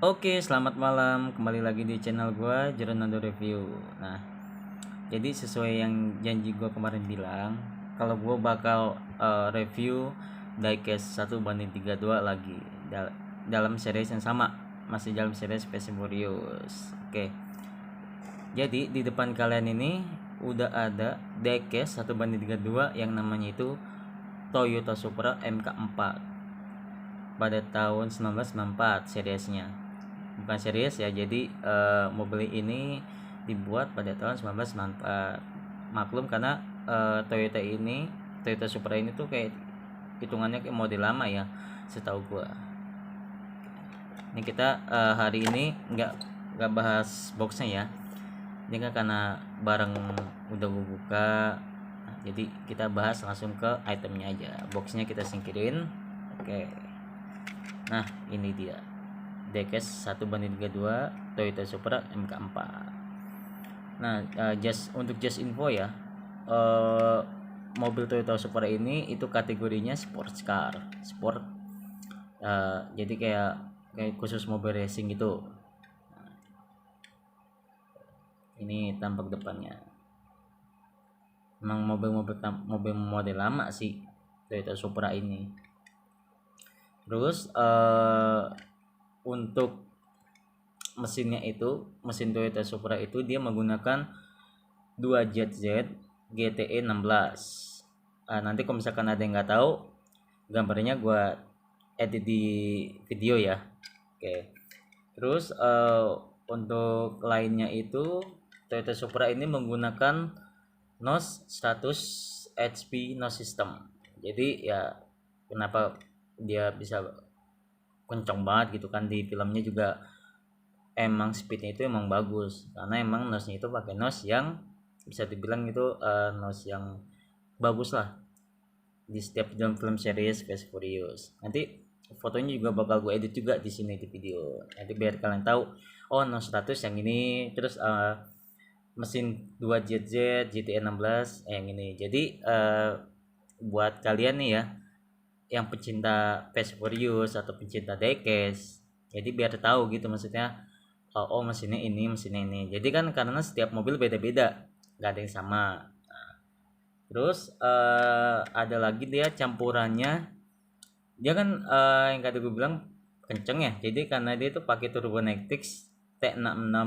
Oke, selamat malam. Kembali lagi di channel gua, Jeronando Review. Nah, jadi sesuai yang janji gua kemarin bilang, kalau gua bakal review diecast 1:32 lagi dalam series yang sama, masih dalam series Fast and Furious. Oke. Jadi di depan kalian ini udah ada diecast 1:32 yang namanya itu Toyota Supra MK4 pada tahun 1994 seriesnya. Bukan series ya, jadi mobil ini dibuat pada tahun 1994. Maklum karena Toyota Supra ini tuh kayak hitungannya kayak model lama ya, setahu gua. Ini kita hari ini nggak bahas boxnya ya, ini kan karena barang udah gua buka. Nah, jadi kita bahas langsung ke itemnya aja, boxnya kita singkirin. Oke, nah ini dia diecast 1:32 Toyota Supra MK4. Nah, just info ya, mobil Toyota Supra ini itu kategorinya sports car, sport. Jadi kayak khusus mobil racing gitu. Ini tampak depannya. Memang mobil model lama sih Toyota Supra ini. Terus untuk mesinnya itu, mesin Toyota Supra itu dia menggunakan 2JZ GTE 16. Nanti kalau misalkan ada yang nggak tahu, gambarnya gue edit di video ya. Oke. Terus untuk lainnya itu Toyota Supra ini menggunakan NOS 100 HP NOS system. Jadi ya kenapa dia bisa kencang banget gitu kan, di filmnya juga emang speednya itu emang bagus karena emang NOS-nya itu pakai NOS yang bisa dibilang itu NOS yang bagus lah di setiap film series Fast Furious. Nanti fotonya juga bakal gue edit juga di sini di video. Nanti biar kalian tahu, oh NOS 100 yang ini, terus mesin 2JZ GTE 16 yang ini. Jadi buat kalian nih ya yang pecinta Fast Furious atau pecinta diecast, jadi biar tahu gitu maksudnya, oh mesinnya ini. Jadi kan karena setiap mobil beda-beda, nggak ada yang sama. Terus ada lagi dia campurannya, dia kan yang tadi gue bilang kenceng ya, jadi karena dia tuh pakai Turbonetics T66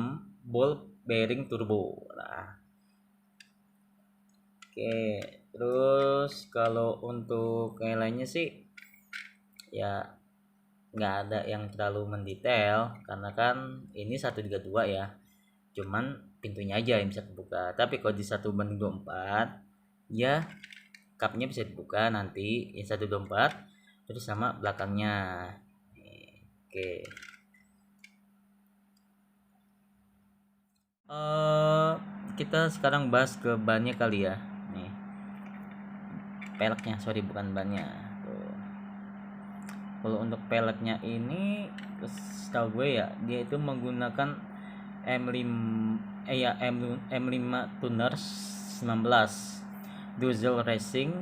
ball bearing turbo. Nah, oke. Terus kalau untuk yang lainnya sih ya nggak ada yang terlalu mendetail karena kan ini 132 ya, cuman pintunya aja yang bisa kebuka. Tapi kalau di 1:24 ya cupnya bisa dibuka nanti yang 124, terus sama belakangnya. Oke. Kita sekarang bahas ke bannya kali ya. Nih, peleknya, sorry bukan bannya. Tuh. Kalau untuk peleknya ini, setahu gue ya, dia itu menggunakan M5 Tuners 19 Diesel Racing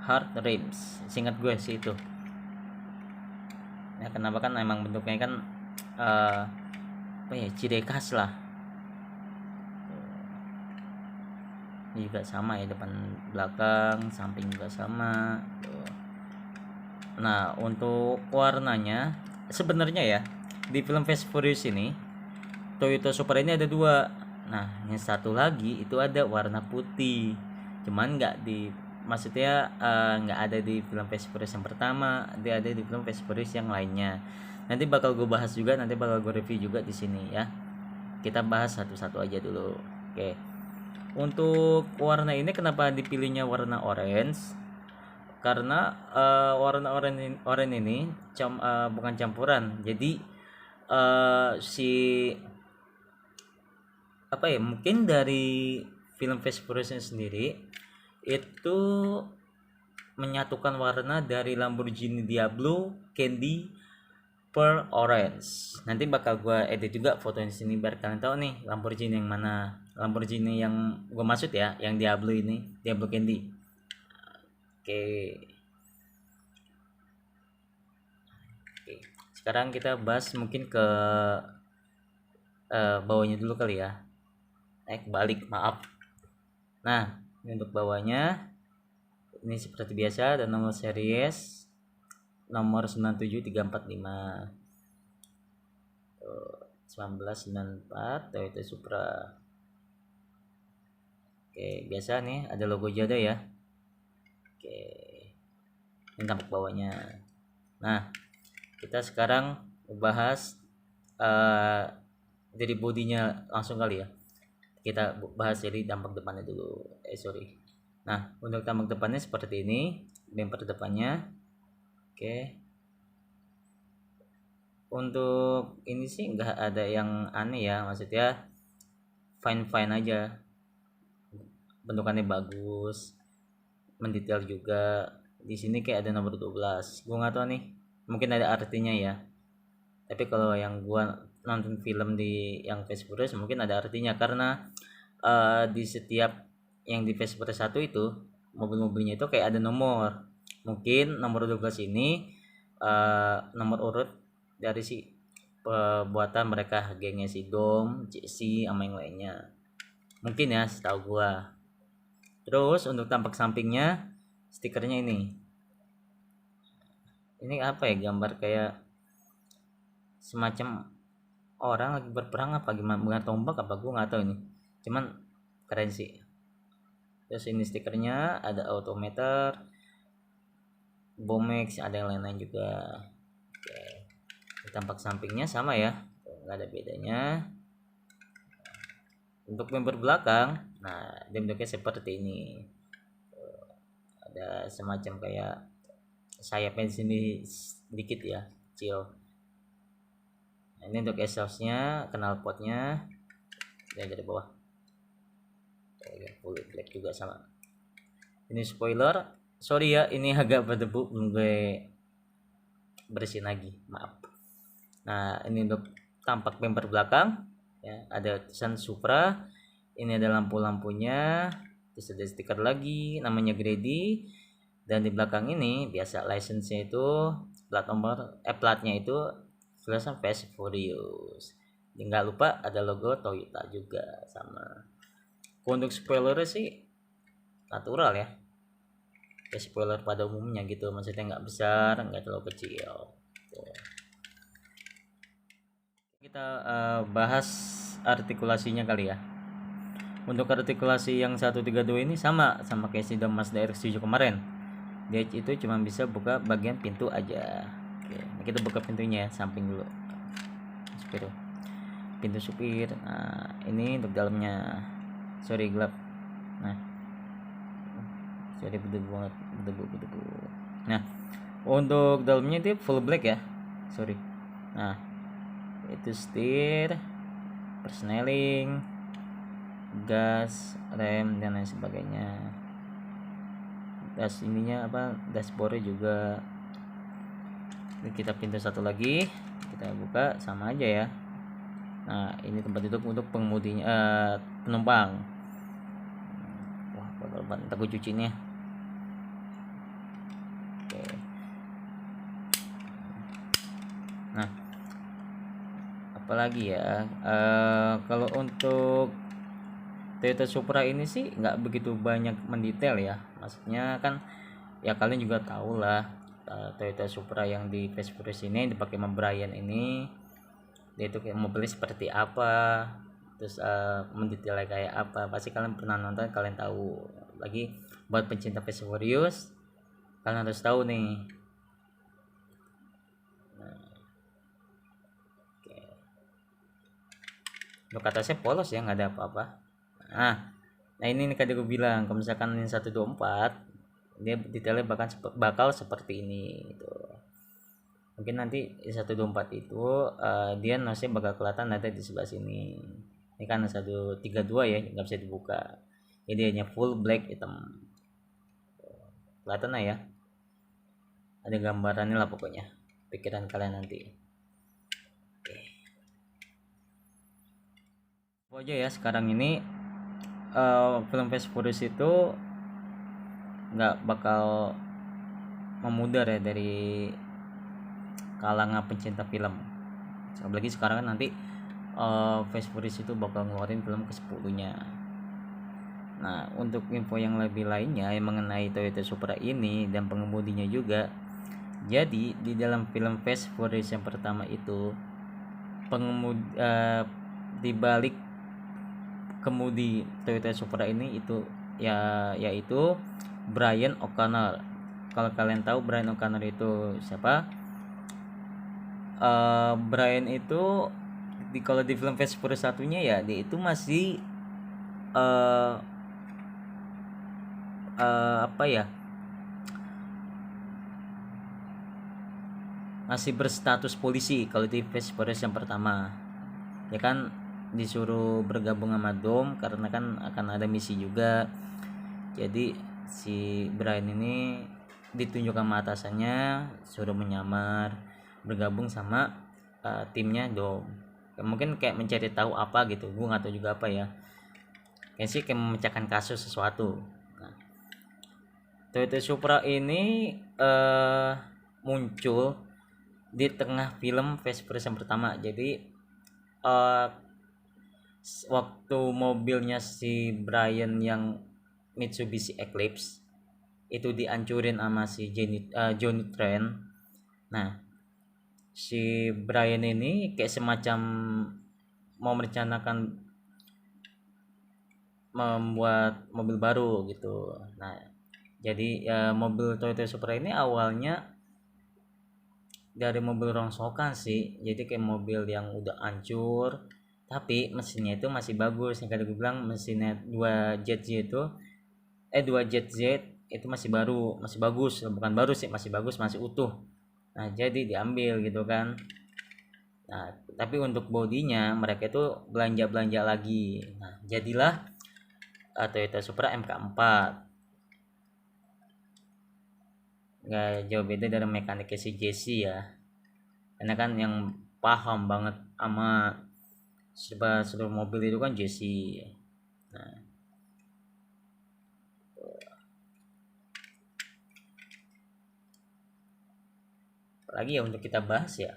Hard Rims, singkat gue sih itu ya. Kenapa kan emang bentuknya kan apa ya, ciri khas lah. Ini juga sama ya, depan belakang samping juga sama. Nah untuk warnanya sebenarnya ya, di film Fast Furious ini Toyota Supra ini ada dua. Nah yang satu lagi itu ada warna putih, cuman maksudnya nggak ada di film Fast Furious yang pertama, dia ada di film Fast Furious yang lainnya. Nanti bakal gue bahas juga, nanti bakal gue review juga di sini ya. Kita bahas satu-satu aja dulu. Oke. Untuk warna ini kenapa dipilihnya warna orange? Karena warna oranye ini bukan campuran. Jadi si apa ya, mungkin dari film Fast Furious sendiri itu menyatukan warna dari Lamborghini Diablo, Candy, Pearl, Orange. Nanti bakal gue edit juga fotonya di sini biar kalian tahu nih Lamborghini yang mana. Lamborghini yang gue maksud ya, yang Diablo ini, Diablo Candy. Oke. sekarang kita bahas mungkin ke bawahnya dulu kali ya. Balik, maaf. Nah, ini untuk bawahnya ini seperti biasa dan nomor series nomor 97345 1994 Toyota Supra. Oke, biasa nih ada logo Jada ya. Oke, ini tampak bawahnya. Nah, kita sekarang bahas dari bodinya langsung kali ya. Kita bahas dari tampak depannya dulu. Nah, untuk tampak depannya seperti ini, bumper depannya. Oke. Untuk ini sih nggak ada yang aneh ya, maksudnya fine aja. Bentukannya bagus, mendetail juga. Di sini kayak ada nomor 12. Gua nggak tahu nih, mungkin ada artinya ya. Tapi kalau yang gua nonton film di yang Fast Furious mungkin ada artinya, karena di setiap yang di Fast Furious 1 itu mobil-mobilnya itu kayak ada nomor. Mungkin nomor 12 ini nomor urut dari si pembuatan mereka, gengnya si Dom, JC sama yang lainnya. Mungkin ya, setahu gua. Terus untuk tampak sampingnya stikernya ini. Ini apa ya, gambar kayak semacam orang lagi berperang apa gimana, bukan tombak apa, gue nggak tahu ini, cuman keren sih. Terus ini stikernya ada odometer, Bomex, ada yang lain-lain juga. Oke. Tampak sampingnya sama ya, nggak ada bedanya. Untuk bumper belakang, nah bentuknya seperti ini, ada semacam kayak sayapnya di sini sedikit ya, kecil. Ini untuk exhaustnya, knalpotnya dari bawah full black juga sama. Ini spoiler, sorry ya ini agak berdebu, belum gue bersihin lagi, maaf. Nah, ini untuk tampak bumper belakang ya, ada tulisan Supra, ini ada lampu-lampunya, terus ada stiker lagi namanya Grady, dan di belakang ini biasa license-nya itu platnya itu tulisan Fast Furious. Nggak lupa ada logo Toyota juga sama. Untuk spoiler sih natural ya, kayak spoiler pada umumnya gitu, maksudnya nggak besar nggak terlalu kecil. Kita bahas artikulasinya kali ya. Untuk artikulasi yang 132 ini sama kayak si Mazda RX-7 kemarin. Dia itu cuma bisa buka bagian pintu aja. Oke, kita buka pintunya ya, samping dulu. Pintu supir. Nah, ini untuk dalamnya. Sorry, gelap. Nah, sorry, berdebu banget, berdebu. Nah, untuk dalamnya itu full black ya. Sorry. Nah, itu setir, persneling, gas, rem, dan lain sebagainya. Ininya apa, dashboardnya juga. Kita pintu satu lagi, kita buka, sama aja ya. Nah, ini tempat duduk untuk pengemudinya, penumpang. Wah, bakal banget aku cucinya. Oke. Nah, apalagi ya, kalau untuk Toyota Supra ini sih nggak begitu banyak mendetail ya, maksudnya kan ya kalian juga tahu lah, Toyota Supra yang di Fast Furious ini dipakai sama Brian ini, dia itu kayak mobilnya seperti apa, terus mendetailnya kayak apa, pasti kalian pernah nonton, kalian tahu. Lagi buat pencinta Fast Furious, kalian harus tahu nih. Untuk atasnya polos ya, nggak ada apa-apa. Nah ini nih, tadi gue bilang kalau misalkan ini 124, dia detailnya bakal seperti ini gitu. Mungkin nanti 124 itu dia nosnya bakal kelihatan ada di sebelah sini. Ini kan 132 ya, nggak bisa dibuka. Jadi hanya full black hitam. Kelihatan lah ya. Ada gambarannya lah pokoknya. Pikiran kalian nanti. Oke. Aja ya sekarang ini film Fast Furious itu nggak bakal memudar ya dari kalangan pencinta film. Apalagi sekarang kan nanti Fast Furious itu bakal ngeluarin film ke-10-nya. Nah, untuk info yang lebih lainnya yang mengenai Toyota Supra ini dan pengemudinya juga. Jadi di dalam film Fast Furious yang pertama itu pengemudi di balik kemudi Toyota Supra ini itu yaitu Brian O'Connor. Kalau kalian tahu Brian O'Connor itu siapa? Brian itu kalau di film Fast Furious satunya ya dia itu masih apa ya, masih berstatus polisi kalau di Fast Furious yang pertama ya kan, disuruh bergabung sama Dom karena kan akan ada misi juga. Jadi si Brian ini ditunjuk sama atasannya suruh menyamar bergabung sama timnya Dom. Mungkin kayak mencari tahu apa gitu, gue nggak tahu juga apa ya, kayak sih kayak memecahkan kasus sesuatu. Nah, Toyota Supra ini muncul di tengah film Fast Furious yang pertama. Jadi waktu mobilnya si Brian yang Mitsubishi Eclipse itu dihancurin sama si Johnny Trent. Nah, si Brian ini kayak semacam mau merencanakan membuat mobil baru gitu. Nah, jadi mobil Toyota Supra ini awalnya dari mobil rongsokan sih, jadi kayak mobil yang udah hancur tapi mesinnya itu masih bagus. Yang tadi gue bilang mesinnya 2JZ itu 2JZ itu masih baru, masih bagus, bukan baru sih, masih bagus, masih utuh. Nah, jadi diambil gitu kan. Nah, tapi untuk bodinya mereka itu belanja lagi. Nah, jadilah Toyota Supra MK4. Nggak jauh beda dari mekaniknya si Jesse ya, karena kan yang paham banget sama seluruh mobil itu kan Jesse. Nah, apalagi ya untuk kita bahas ya.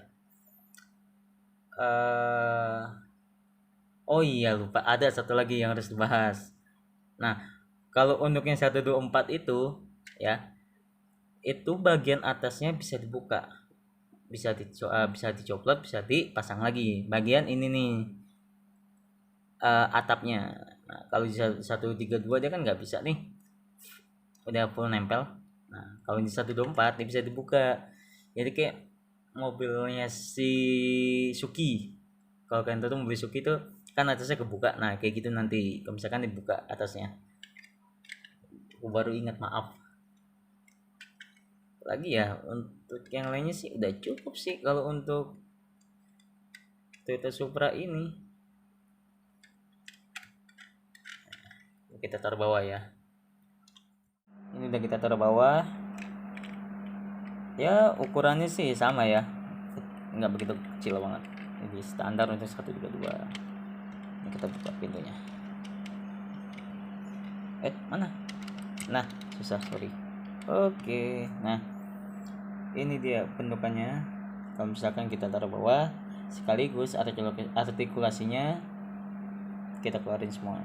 Oh iya, lupa ada satu lagi yang harus dibahas. Nah, kalau untuk yang 124 itu ya, itu bagian atasnya bisa dibuka, bisa dicopot, bisa dipasang lagi. Bagian ini nih atapnya. Nah, kalau di 132 dia kan nggak bisa nih, udah full nempel. Nah, kalau di 124 dia bisa dibuka. Jadi kayak mobilnya si Suki. Kalau kalian tahu mobil Suki itu kan atasnya kebuka. Nah, kayak gitu nanti kalau misalkan dibuka atasnya. Aku baru ingat, maaf. Lagi ya untuk yang lainnya sih udah cukup sih kalau untuk Toyota Supra ini. Kita taruh bawah ya. Ini udah kita taruh bawah. Ya ukurannya sih sama ya, nggak begitu kecil banget. Jadi standar untuk 132. Ini kita buka pintunya. Mana? Nah, susah, sorry. Oke, nah ini dia bentukannya. Kalau misalkan kita taruh bawah, sekaligus artikulasinya kita keluarin semua.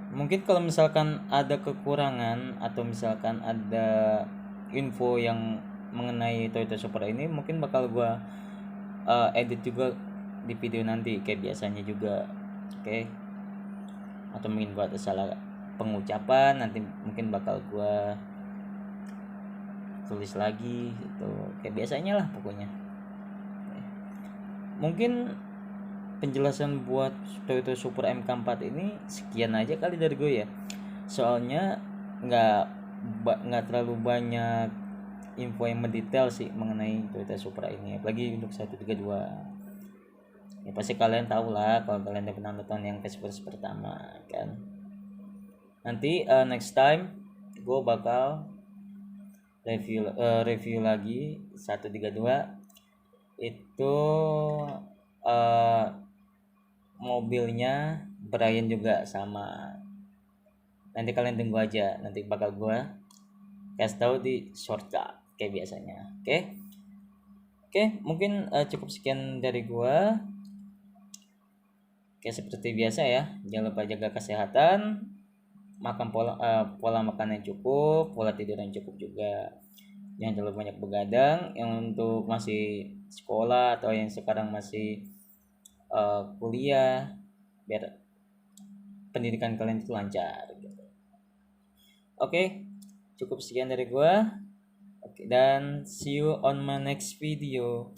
Mungkin kalau misalkan ada kekurangan atau misalkan ada info yang mengenai Toyota Supra ini, mungkin bakal gua edit juga di video nanti kayak biasanya juga. Oke. Atau mungkin gua ada salah pengucapan, nanti mungkin bakal gua tulis lagi gitu kayak biasanya lah pokoknya. Mungkin penjelasan buat Toyota Supra MK4 ini sekian aja kali dari gue ya. Soalnya nggak terlalu banyak info yang mendetail sih mengenai Toyota Supra ini, apalagi untuk 132. Ya pasti kalian tahu lah kalau kalian udah pernah nonton yang Fast Furious pertama kan. Nanti next time gue bakal review lagi 132 itu mobilnya Brian juga sama. Nanti kalian tunggu aja, nanti bakal gue kasih tahu di shortcut kayak biasanya. Oke, mungkin cukup sekian dari gua. Kayak seperti biasa ya, jangan lupa jaga kesehatan, makan pola makan yang cukup, pola tidur yang cukup juga. Jangan terlalu banyak begadang. Yang untuk masih sekolah atau yang sekarang masih kuliah, biar pendidikan kalian itu lancar gitu. Oke, cukup sekian dari gua. Oke, dan see you on my next video.